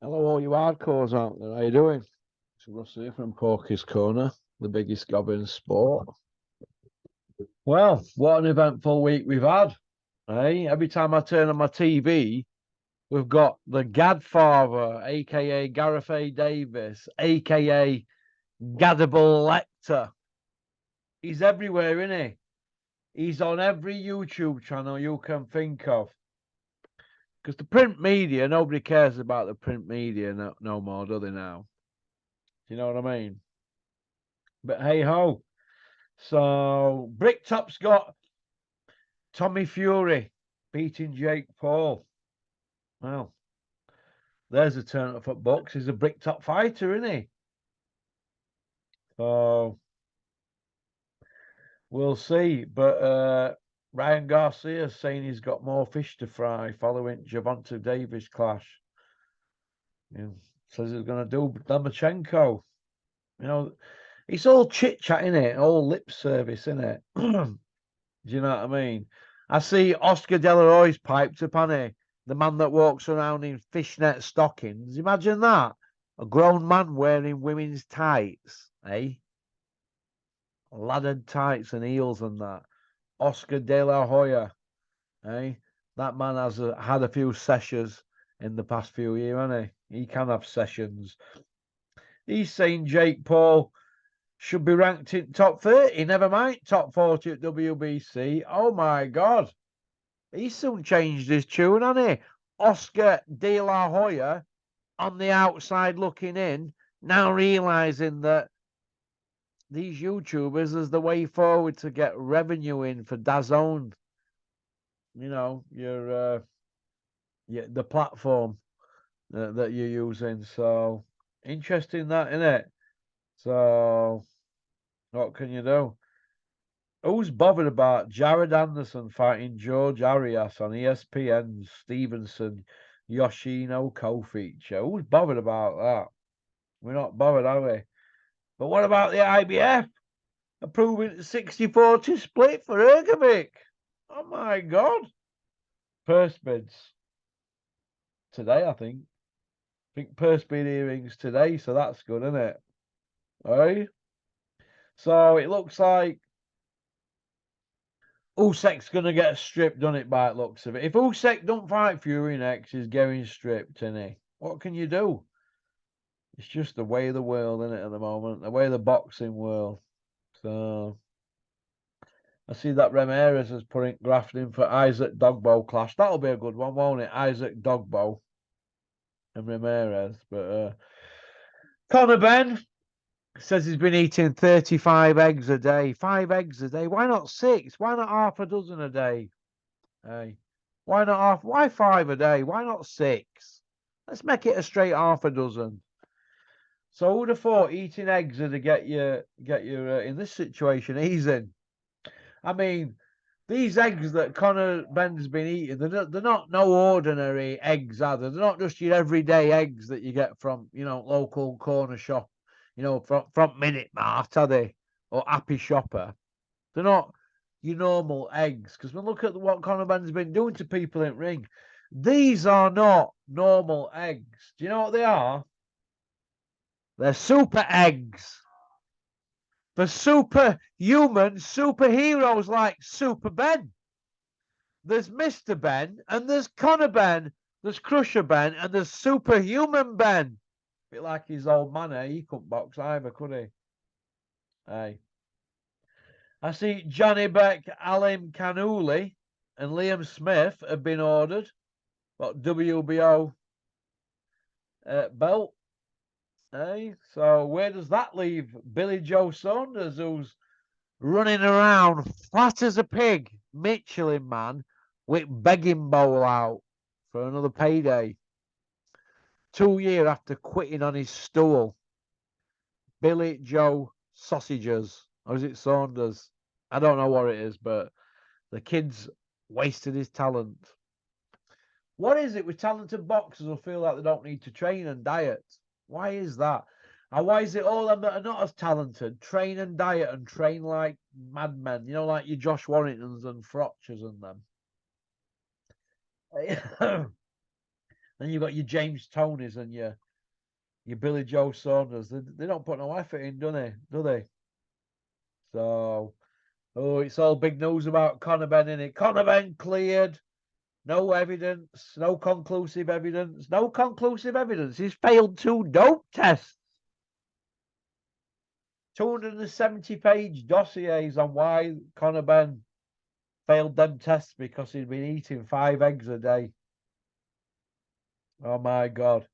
Hello, all you hardcores out there. How you doing? It's Russ here from Porky's Corner, the biggest gob in sport. Well, what an eventful week we've had. Eh? Every time I turn on my TV, we've got the Gadfather, aka Gareth A. Davis, aka Gadable Lecter. He's everywhere, isn't he? He's on every YouTube channel you can think of. Because the print media, nobody cares about the print media no more, do they now? Do you know what I mean? But hey ho. So Bricktop's got Tommy Fury beating Jake Paul. Well, there's a turn up at Bucks. He's a Bricktop fighter, isn't he? So we'll see. But Ryan Garcia's saying he's got more fish to fry following Javante Davis clash. Says he's going to do Lomachenko. You know, it's all chit chat, in it, all lip service, in it. Do you know what I mean? I see Oscar De La Hoya's piped up, on he? The man that walks around in fishnet stockings. Imagine that. A grown man wearing women's tights, eh? Laddered tights and heels and that. Oscar De La Hoya, eh? That man has had a few sessions in the past few years, hasn't he? He can have sessions. He's saying Jake Paul should be ranked in top 30, never mind top 40 at WBC. Oh my God. He soon changed his tune, hasn't he? Oscar De La Hoya on the outside looking in, now realizing that these YouTubers is the way forward to get revenue in for DAZN. You know, the platform that you're using. So interesting that, isn't it? So what can you do? Who's bothered about Jared Anderson fighting George Arias on ESPN's Stevenson Yoshino co-feature? Who's bothered about that? We're not bothered, are we? But what about the IBF approving the 60-40 split for Ergovic? Oh my God. Purse bids today, I think. I think purse bid hearings today, so that's good, isn't it? Right? So it looks like Usyk's going to get stripped, doesn't it, by the looks of it? If Usyk don't fight Fury next, he's getting stripped, isn't he? What can you do? It's just the way of the world, isn't it, at the moment? The way of the boxing world. So I see that Ramirez is putting grafting for Isaac Dogbo clash. That'll be a good one, won't it? Isaac Dogbo and Ramirez. But Conor Benn says he's been eating 35 eggs a day. 5 eggs a day. Why not 6? Why not half a dozen a day? Hey, why not half? Why 5 a day? Why not 6? Let's make it a straight half a dozen. So who'd have thought eating eggs would get you in this situation he's in? I mean, these eggs that Conor Benn's been eating, they're not no ordinary eggs, are they? They're not just your everyday eggs that you get from, local corner shop, from Minute Mart, are they? Or Happy Shopper. They're not your normal eggs. Because when look at what Conor Benn's been doing to people in ring, these are not normal eggs. Do you know what they are? They're super eggs. For superhuman superheroes like Super Ben. There's Mr. Ben, and there's Conor Ben, there's Crusher Ben, and there's Superhuman Ben. A bit like his old man, eh? He couldn't box either, could he? Hey. I see Johnny Beck, Alim Kanuli, and Liam Smith have been ordered. What, WBO belt? Hey, so where does that leave Billy Joe Saunders, who's running around flat as a pig, Michelin man, with begging bowl out for another payday? 2 years after quitting on his stool. Billy Joe Sausages. Or is it Saunders? I don't know what it is, but the kid's wasted his talent. What is it with talented boxers who feel like they don't need to train and diet? Why is that? And why is it all them that are not as talented train and diet and train like madmen? Like your Josh Warringtons and Frotchers and them. Then you've got your James Tonys and your Billy Joe Saunders. They don't put no effort in, do they? So, oh, it's all big news about Conor Benn, innit? Conor Benn cleared. No evidence. No conclusive evidence. No conclusive evidence. He's failed 2 dope tests. 270-page dossiers on why Conor Benn failed them tests because he'd been eating 5 eggs a day. Oh my God.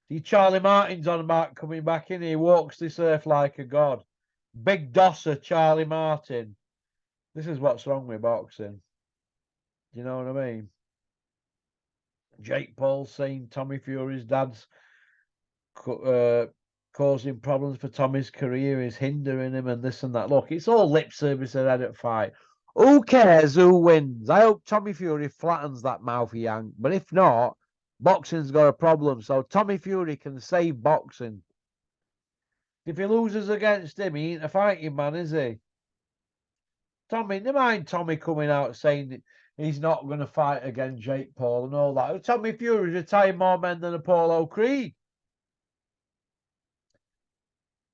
See, Charlie Martin's on about coming back in. He walks this earth like a god. Big dosser, Charlie Martin. This is what's wrong with boxing. Do you know what I mean? Jake Paul saying Tommy Fury's dad's causing problems for Tommy's career, is hindering him and this and that. Look, it's all lip service ahead at fight. Who cares who wins? I hope Tommy Fury flattens that mouthy yank. But if not, boxing's got a problem. So Tommy Fury can save boxing. If he loses against him, he ain't a fighting man, is he? Tommy, never mind Tommy coming out saying he's not going to fight against Jake Paul and all that. Tommy Fury's retired more men than Apollo Creed.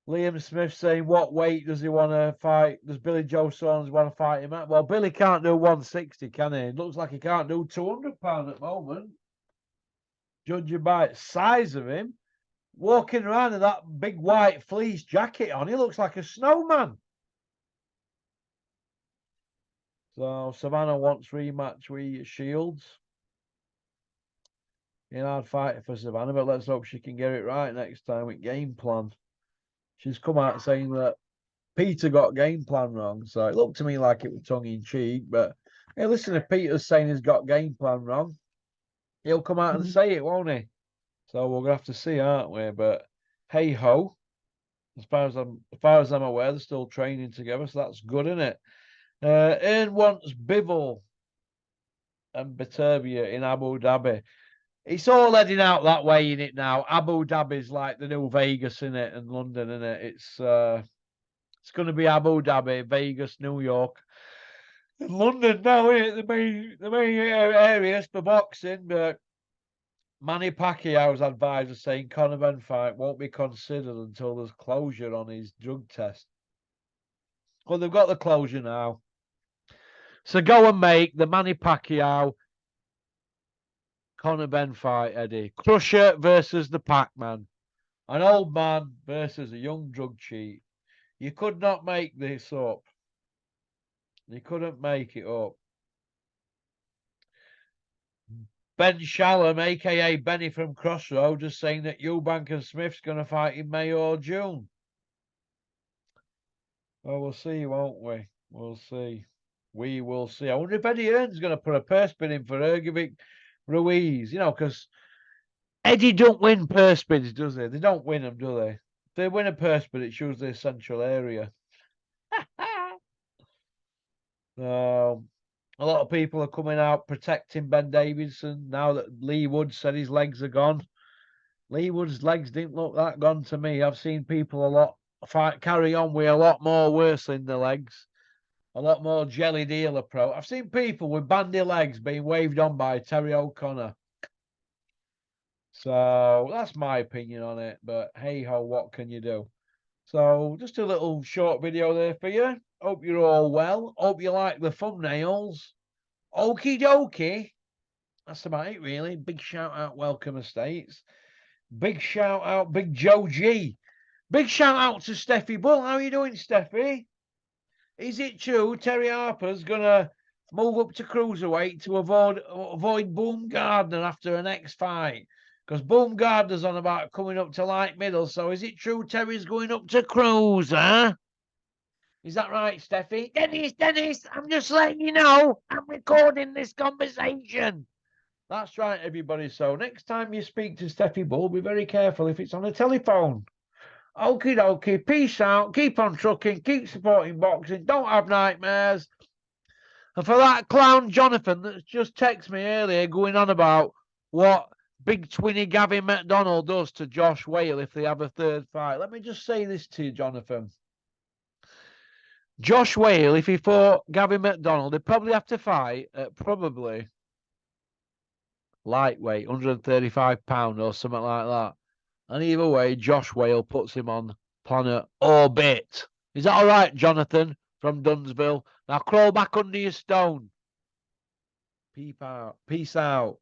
Liam Smith saying, what weight does he want to fight? Does Billy Joe Saunders want to fight him at? Well, Billy can't do 160, can he? It looks like he can't do 200 pounds at the moment. Judging by the size of him, walking around in that big white fleece jacket on, he looks like a snowman. So Savannah wants rematch with Shields. Hard fight for Savannah, but let's hope she can get it right next time with game plan. She's come out saying that Peter got game plan wrong. So it looked to me like it was tongue in cheek. But hey, listen, if Peter's saying he's got game plan wrong, he'll come out and say it, won't he? So we're gonna have to see, aren't we? But hey ho, as far as I'm aware, they're still training together, so that's good, isn't it? Ern wants Bivol and Batavia in Abu Dhabi. It's all heading out that way in it now. Abu Dhabi's like the new Vegas in it, and London in it. It's going to be Abu Dhabi, Vegas, New York, and London now, isn't it? The main areas for boxing. But Manny Pacquiao's advisor saying Conor Benn fight won't be considered until there's closure on his drug test. Well, they've got the closure now. So go and make the Manny Pacquiao Conor Benn fight, Eddie. Crusher versus the Pac-Man. An old man versus a young drug cheat. You could not make this up. You couldn't make it up. Ben Shalom, a.k.a. Benny from Crossroads, just saying that Eubank and Smith's going to fight in May or June. Well, we'll see, won't we? We'll see. We will see. I wonder if Eddie Hearn's going to put a purse bid in for Ergovic Ruiz, because Eddie don't win purse bids, does he? They don't win them, do they? If they win a purse bid, it shows their central area. A lot of people are coming out protecting Ben Davidson now that Lee Wood said his legs are gone. Lee Wood's legs didn't look that gone to me. I've seen people carry on with a lot more worse in their legs. A lot more jelly deal approach. I've seen people with bandy legs being waved on by Terry O'Connor. So that's my opinion on it. But hey ho, what can you do? So just a little short video there for you. Hope you're all well. Hope you like the thumbnails. Okie dokie. That's about it, really. Big shout out, Welcome Estates. Big shout out, Big Joe G. Big shout out to Steffi Bull. How are you doing, Steffi? Is it true Terry Harper's going to move up to cruiserweight to avoid Boom Gardner after her next fight? Because Boom Gardner's on about coming up to light middle. So is it true Terry's going up to cruiser? Is that right, Steffi? Dennis, I'm just letting you know I'm recording this conversation. That's right, everybody. So next time you speak to Steffi Bull, be very careful if it's on a telephone. Okie dokie, peace out, keep on trucking, keep supporting boxing, don't have nightmares. And for that clown Jonathan that's just texted me earlier going on about what big twinny Gavin McDonald does to Josh Whale if they have a third fight, let me just say this to you, Jonathan. Josh Whale, if he fought Gavin McDonald, they'd probably have to fight at probably lightweight, £135 or something like that. And either way, Josh Whale puts him on planet orbit. Is that all right, Jonathan from Dunsville? Now crawl back under your stone. Peace out.